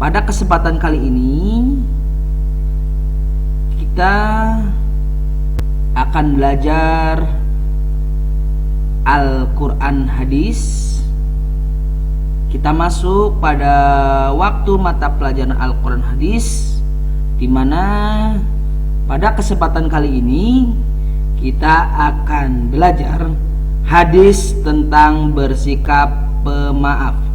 Pada kesempatan kali ini kita akan belajar Al-Quran Hadis. Kita masuk pada waktu mata pelajaran Al-Quran Hadis, di mana pada kesempatan kali ini kita akan belajar hadis tentang bersikap pemaaf.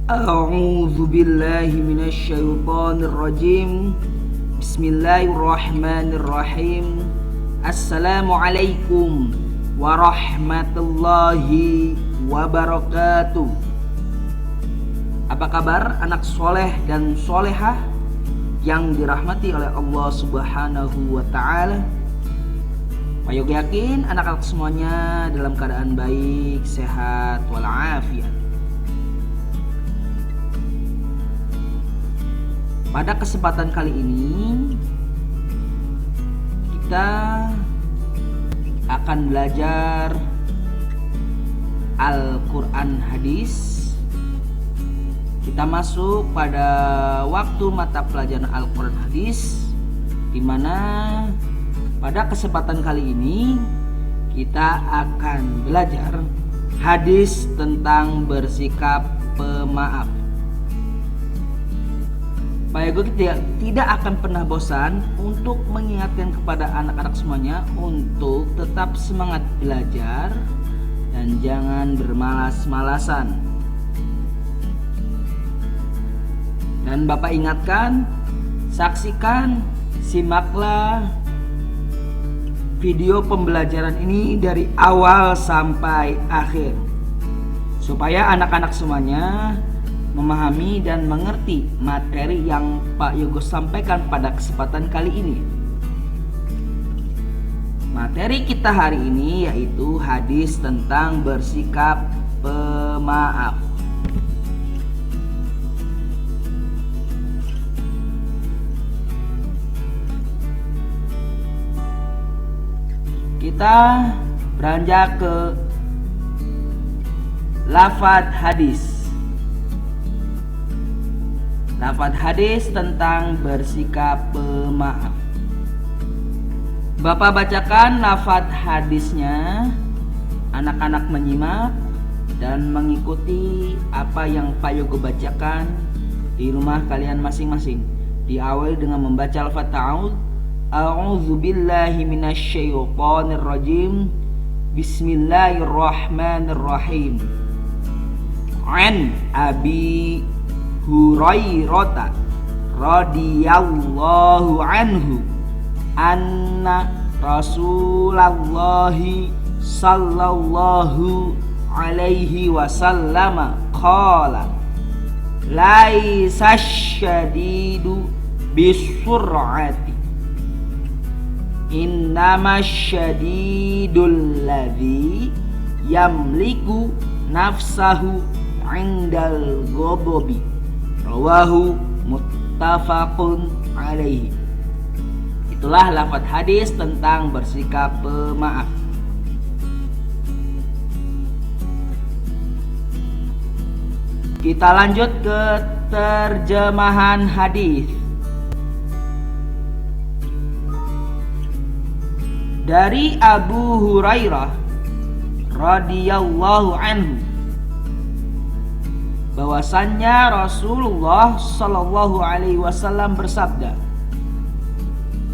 A'udzu billahi minasyaitonir rajim. Bismillahirrahmanirrahim. Assalamualaikum warahmatullahi wabarakatuh. Apa kabar anak soleh dan solehah yang dirahmati oleh Allah Subhanahu wa ta'ala? Pak Yogi yakin anak-anak semuanya dalam keadaan baik, sehat, walafiat. Pada kesempatan kali ini kita akan belajar Al-Quran Hadis. Kita masuk pada waktu mata pelajaran Al-Quran Hadis, di mana pada kesempatan kali ini kita akan belajar hadis tentang bersikap pemaaf. Pak Yogi tidak akan pernah bosan untuk mengingatkan kepada anak-anak semuanya untuk tetap semangat belajar dan jangan bermalas-malasan. Dan Bapak ingatkan, saksikan, simaklah video pembelajaran ini dari awal sampai akhir, supaya anak-anak semuanya memahami dan mengerti materi yang Pak Yogo sampaikan pada kesempatan kali ini. Materi kita hari ini yaitu hadis tentang bersikap pemaaf. Kita beranjak ke lafadz hadis. Lafadz hadis tentang bersikap pemaaf. Bapak bacakan lafadz hadisnya, anak-anak menyimak dan mengikuti apa yang Pak Yogo bacakan di rumah kalian masing-masing. Diawali dengan membaca lafadz ta'awudz. A'udzu billahi minasyaitonir rajim. Bismillahirrahmanirrahim. An Abi Hurairah radhiyallahu anhu anna Rasulullah sallallahu alaihi wasallam qala laisa syadidu bisur'ati innama syadidul ladzi yamliku nafsahu indal ghadabi. Rawahu muttafaqun alaihi. Itulah lafadz hadis tentang bersikap pemaaf. Kita lanjut ke terjemahan hadis. Dari Abu Hurairah radhiyallahu anhu, bahwasannya Rasulullah Shallallahu Alaihi Wasallam bersabda,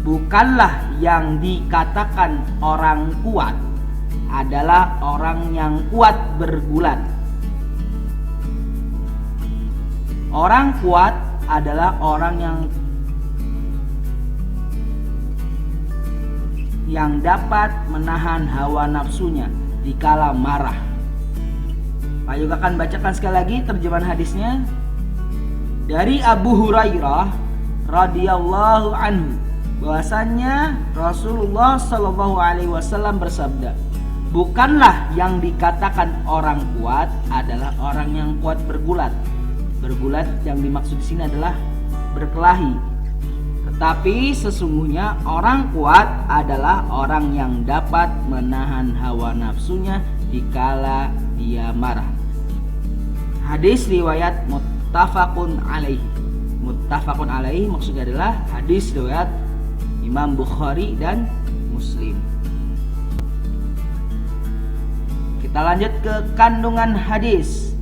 bukanlah yang dikatakan orang kuat adalah orang yang kuat bergulat. Orang kuat adalah orang yang dapat menahan hawa nafsunya dikala marah. Pak Yoga akan bacakan sekali lagi terjemahan hadisnya. Dari Abu Hurairah radhiyallahu anhu bahwasanya Rasulullah Shallallahu alaihi wasallam bersabda, bukanlah yang dikatakan orang kuat adalah orang yang kuat bergulat. Bergulat yang dimaksud di sini adalah berkelahi. Tetapi sesungguhnya orang kuat adalah orang yang dapat menahan hawa nafsunya dikala dia marah. Hadis riwayat muttafaqun alaihi. Muttafaqun alaihi maksudnya adalah hadis riwayat Imam Bukhari dan Muslim. Kita lanjut ke kandungan hadis.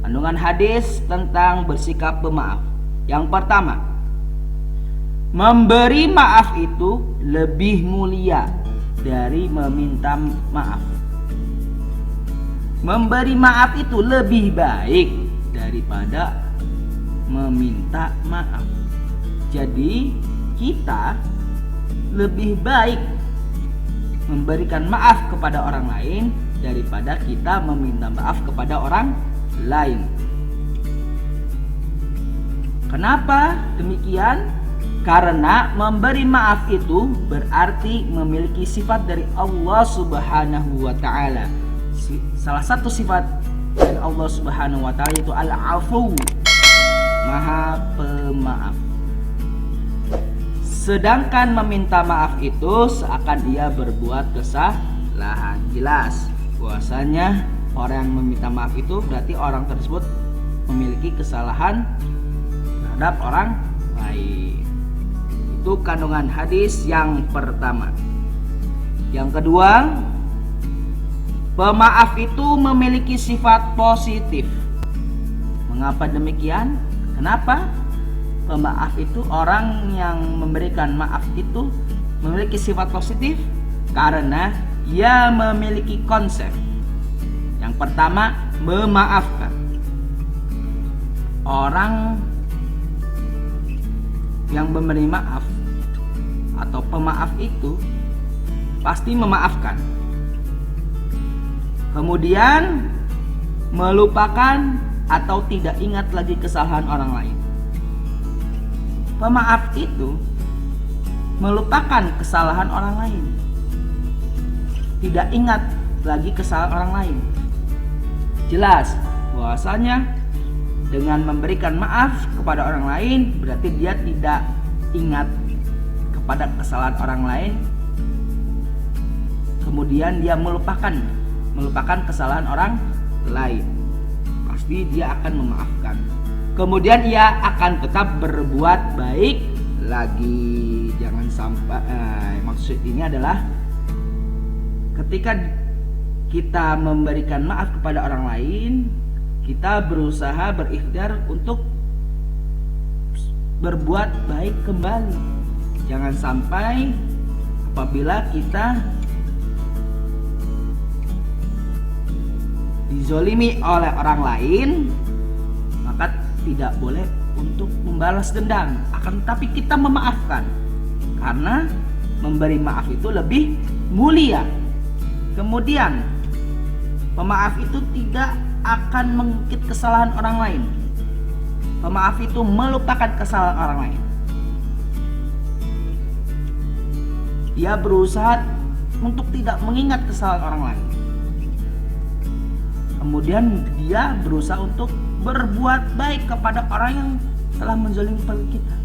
Kandungan hadis tentang bersikap pemaaf. Yang pertama, memberi maaf itu lebih mulia dari meminta maaf. Memberi maaf itu lebih baik daripada meminta maaf. Jadi kita lebih baik memberikan maaf kepada orang lain daripada kita meminta maaf kepada orang lain. Kenapa demikian? Karena memberi maaf itu berarti memiliki sifat dari Allah Subhanahu wa taala. Salah satu sifat dari Allah Subhanahu wa taala itu Al-Afu, Maha Pemaaf. Sedangkan meminta maaf itu seakan ia berbuat kesalahan. Jelas bahwasanya orang yang meminta maaf itu berarti orang tersebut memiliki kesalahan terhadap orang lain. Itu kandungan hadis yang pertama. Yang kedua, pemaaf itu memiliki sifat positif. Mengapa demikian? Kenapa? Pemaaf itu, orang yang memberikan maaf itu memiliki sifat positif karena ia memiliki konsep. Yang pertama, memaafkan. Orang yang memberi maaf atau pemaaf itu pasti memaafkan. Kemudian melupakan atau tidak ingat lagi kesalahan orang lain. Pemaaf itu melupakan kesalahan orang lain, tidak ingat lagi kesalahan orang lain. Jelas bahwasanya dengan memberikan maaf kepada orang lain berarti dia tidak ingat kepada kesalahan orang lain, kemudian dia melupakan kesalahan orang lain. Pasti dia akan memaafkan. Kemudian ia akan tetap berbuat baik lagi. Jangan sampai maksud ini adalah ketika kita memberikan maaf kepada orang lain, kita berusaha berikhtiar untuk berbuat baik kembali. Jangan sampai apabila kita dizolimi oleh orang lain, maka tidak boleh untuk membalas dendam, akan tetapi kita memaafkan, karena memberi maaf itu lebih mulia. Kemudian pemaaf itu tidak akan mengungkit kesalahan orang lain. Pemaaf itu melupakan kesalahan orang lain. Dia berusaha untuk tidak mengingat kesalahan orang lain. Kemudian dia berusaha untuk berbuat baik kepada orang yang telah menzalimi kita.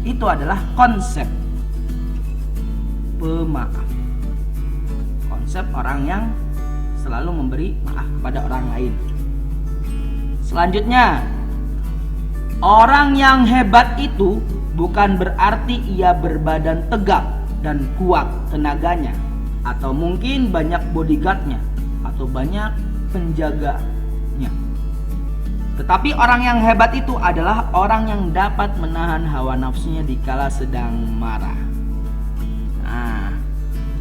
Itu adalah konsep pemaaf. Konsep orang yang selalu memberi maaf kepada orang lain. Selanjutnya, orang yang hebat itu bukan berarti ia berbadan tegap dan kuat tenaganya, atau mungkin banyak bodyguardnya, atau banyak penjaganya. Tetapi orang yang hebat itu adalah orang yang dapat menahan hawa nafsunya dikala sedang marah. Nah,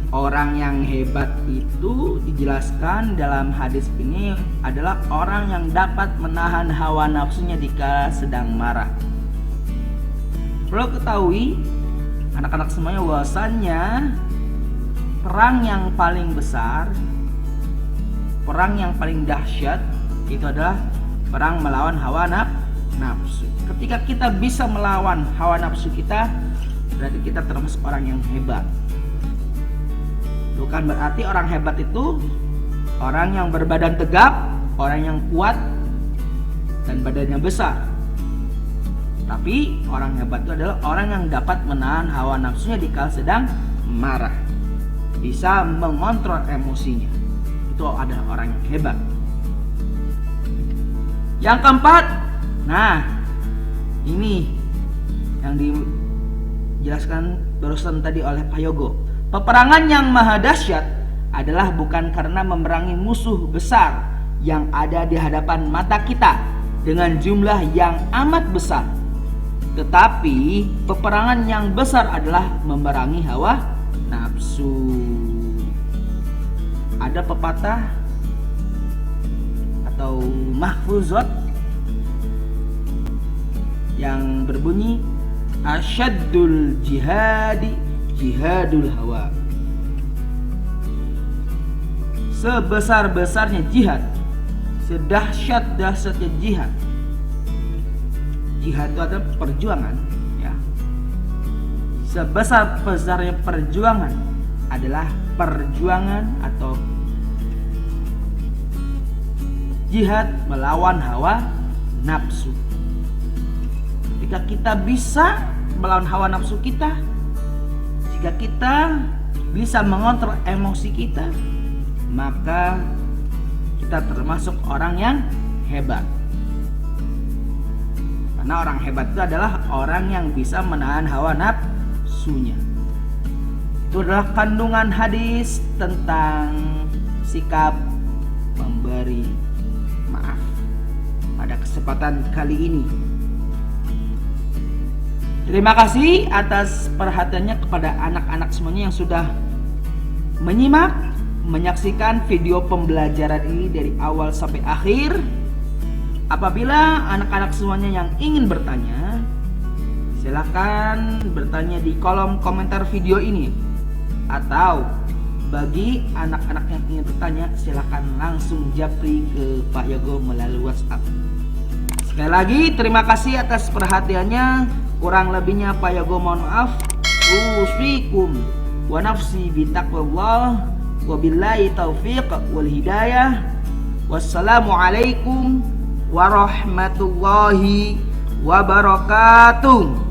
orang yang hebat itu dijelaskan dalam hadis ini adalah orang yang dapat menahan hawa nafsunya dikala sedang marah. Perlu ketahui anak-anak semuanya bahwasannya perang yang paling besar, perang yang paling dahsyat itu adalah perang melawan hawa nafsu. Ketika kita bisa melawan hawa nafsu kita, berarti kita termasuk orang yang hebat. Bukan berarti orang hebat itu orang yang berbadan tegap, orang yang kuat dan badannya besar. Tapi orang hebat itu adalah orang yang dapat menahan hawa nafsunya dikala sedang marah, bisa mengontrol emosinya. Itu adalah orang yang hebat. Yang keempat, nah ini yang dijelaskan barusan tadi oleh Pak Yogo. Peperangan yang maha dahsyat adalah bukan karena memerangi musuh besar yang ada di hadapan mata kita dengan jumlah yang amat besar, tetapi peperangan yang besar adalah memerangi hawa nafsu. Ada pepatah atau mahfuzat yang berbunyi asyaddul jihadi jihadul hawa. Sebesar-besarnya jihad, sedahsyat-dahsyatnya jihad. Jihad itu adalah perjuangan, ya. Sebesar-besarnya perjuangan adalah perjuangan atau jihad melawan hawa nafsu. Ketika kita bisa melawan hawa nafsu kita, jika kita bisa mengontrol emosi kita, maka kita termasuk orang yang hebat. Karena orang hebat itu adalah orang yang bisa menahan hawa nafsunya. Itu adalah kandungan hadis tentang sikap memberi maaf pada kesempatan kali ini. Terima kasih atas perhatiannya kepada anak-anak semuanya yang sudah menyimak, menyaksikan video pembelajaran ini dari awal sampai akhir. Apabila anak-anak semuanya yang ingin bertanya, silakan bertanya di kolom komentar video ini. Atau bagi anak-anak yang ingin bertanya, silakan langsung japri ke Pak Yogo melalui WhatsApp. Sekali lagi terima kasih atas perhatiannya. Kurang lebihnya Pak Yogo mohon maaf. Usikum wa nafsi bitaqwallah. Wabillahi taufiq wal hidayah. Wassalamualaikum warahmatullahi wabarakatuh.